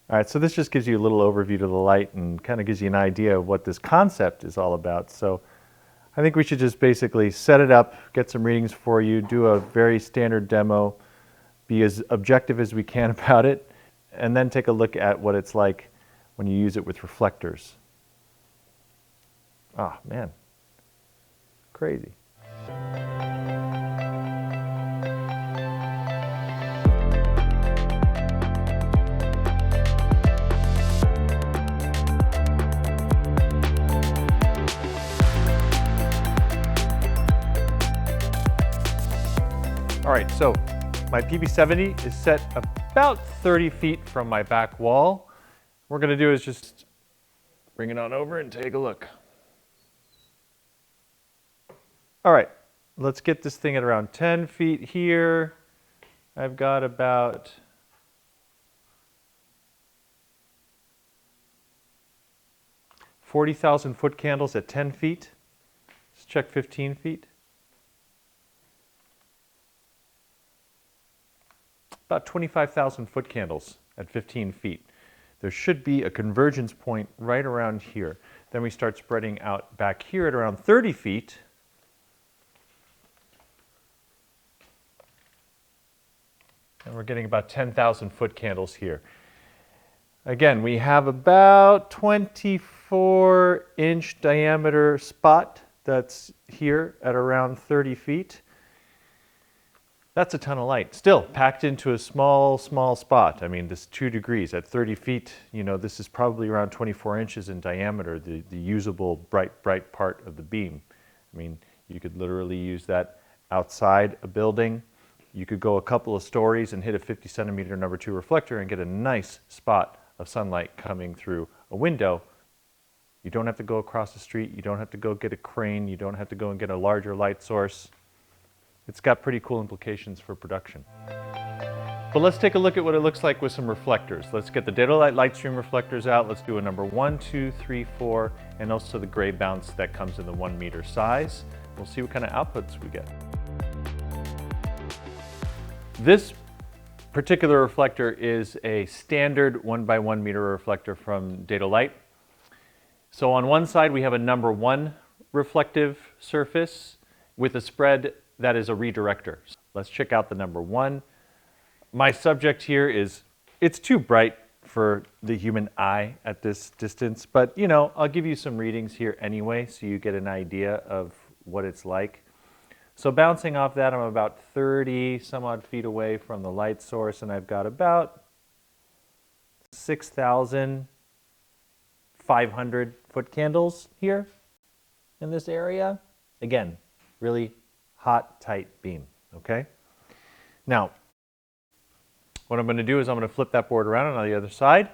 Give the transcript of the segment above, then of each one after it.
All right, so this just gives you a little overview to the light and kind of gives you an idea of what this concept is all about. So I think we should just basically set it up, get some readings for you, do a very standard demo, be as objective as we can about it, and then take a look at what it's like when you use it with reflectors. Ah, man, crazy. All right, so my PB70 is set about 30 feet from my back wall. What we're gonna do is just bring it on over and take a look. All right, let's get this thing at around 10 feet here. I've got about $40,000 foot candles at 10 feet. Let's check 15 feet. About 25,000 foot candles at 15 feet. There should be a convergence point right around here. Then we start spreading out back here at around 30 feet. And we're getting about 10,000 foot candles here. Again, we have about 24-inch diameter spot that's here at around 30 feet. That's a ton of light. Still packed into a small spot. I mean, this 2 degrees at 30 feet, you know, this is probably around 24 inches in diameter, the usable bright part of the beam. I mean, you could literally use that outside a building. You could go a couple of stories and hit a 50 centimeter #2 reflector and get a nice spot of sunlight coming through a window. You don't have to go across the street. You don't have to go get a crane. You don't have to go and get a larger light source. It's got pretty cool implications for production. But let's take a look at what it looks like with some reflectors. Let's get the Dedolight light stream reflectors out. Let's do a number 1, 2, 3, 4, and also the gray bounce that comes in the 1 meter size. We'll see what kind of outputs we get. This particular reflector is a standard 1 by 1 meter reflector from Dedolight. So on one side we have a number 1 reflective surface with a spread that is a redirector. Let's check out the number 1. My subject here is, it's too bright for the human eye at this distance, but you know, I'll give you some readings here anyway so you get an idea of what it's like. So bouncing off that, I'm about 30 some odd feet away from the light source, and I've got about 6,500 foot candles here in this area. Again, really hot, tight beam, okay? Now, what I'm gonna do is I'm gonna flip that board around, and on the other side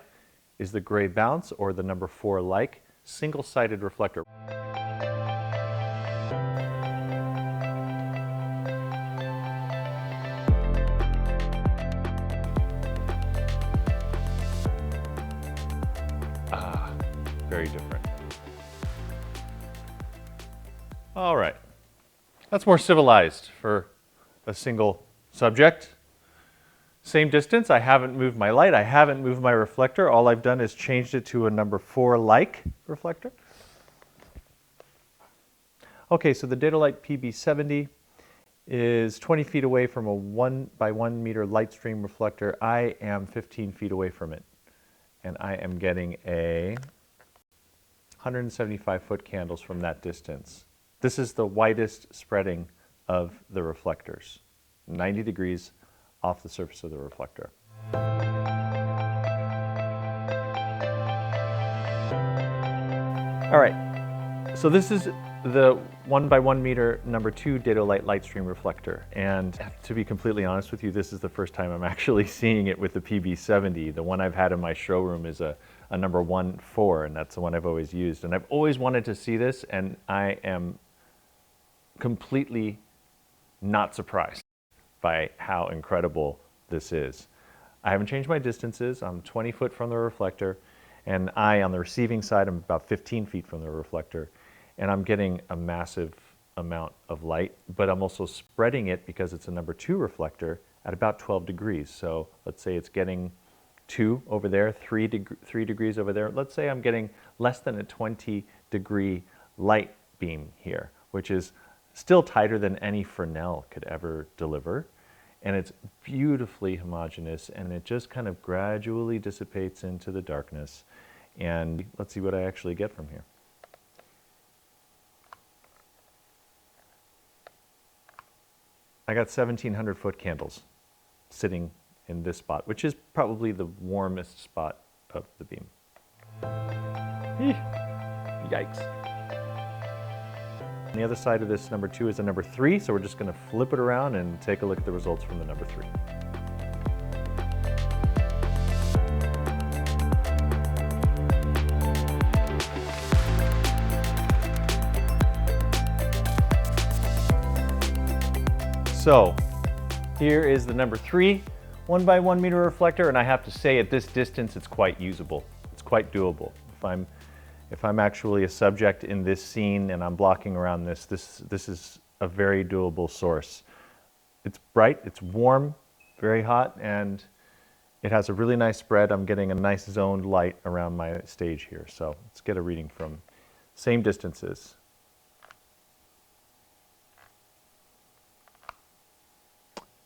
is the gray bounce, or the number 4 like single-sided reflector. Very different. All right. That's more civilized for a single subject. Same distance. I haven't moved my light. I haven't moved my reflector. All I've done is changed it to a number 4 like reflector. Okay, so the Dedolight PB70 is 20 feet away from a 1 by 1 meter light stream reflector. I am 15 feet away from it, and I am getting a 175 foot candles from that distance. This is the widest spreading of the reflectors, 90 degrees off the surface of the reflector. All right, so this is the 1 by 1 meter number 2 Dedolight light stream reflector, and to be completely honest with you, this is the first time I'm actually seeing it with the PB70. The one I've had in my showroom is a number 1-4, and that's the one I've always used. And I've always wanted to see this, and I am completely not surprised by how incredible this is. I haven't changed my distances. I'm 20 foot from the reflector, and on the receiving side, I'm about 15 feet from the reflector, and I'm getting a massive amount of light, but I'm also spreading it because it's a number 2 reflector at about 12 degrees. So let's say it's getting 2 over there, 3 degrees over there. Let's say I'm getting less than a 20-degree light beam here, which is still tighter than any Fresnel could ever deliver. And it's beautifully homogeneous, and it just kind of gradually dissipates into the darkness. And let's see what I actually get from here. I got 1,700 foot candles sitting in this spot, which is probably the warmest spot of the beam. Yikes. On the other side of this number 2 is a number 3, so we're just going to flip it around and take a look at the results from the number 3. So here is the number 3 1x1 meter reflector, and I have to say at this distance it's quite usable. It's quite doable. If I'm actually a subject in this scene and I'm blocking around this is a very doable source. It's bright, it's warm, very hot, and it has a really nice spread. I'm getting a nice zoned light around my stage here. So let's get a reading from same distances.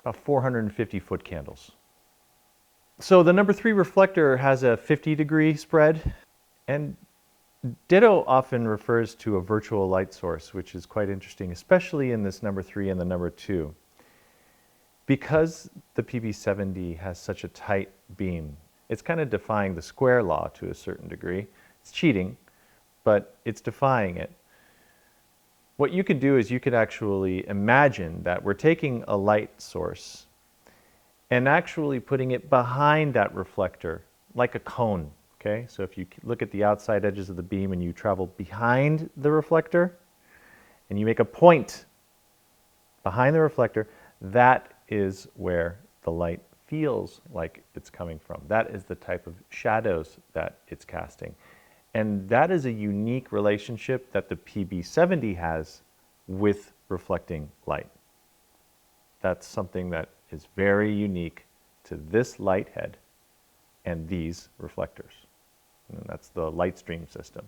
About 450 foot candles. So the number 3 reflector has a 50-degree spread, and Dedo often refers to a virtual light source, which is quite interesting, especially in this number 3 and the number 2. Because the PB70 has such a tight beam, it's kind of defying the square law to a certain degree. It's cheating, but it's defying it. What you could do is you could actually imagine that we're taking a light source and actually putting it behind that reflector like a cone. Okay, so if you look at the outside edges of the beam and you travel behind the reflector and you make a point behind the reflector, that is where the light feels like it's coming from. That is the type of shadows that it's casting. And that is a unique relationship that the PB70 has with reflecting light. That's something that is very unique to this light head and these reflectors. And that's the light stream system.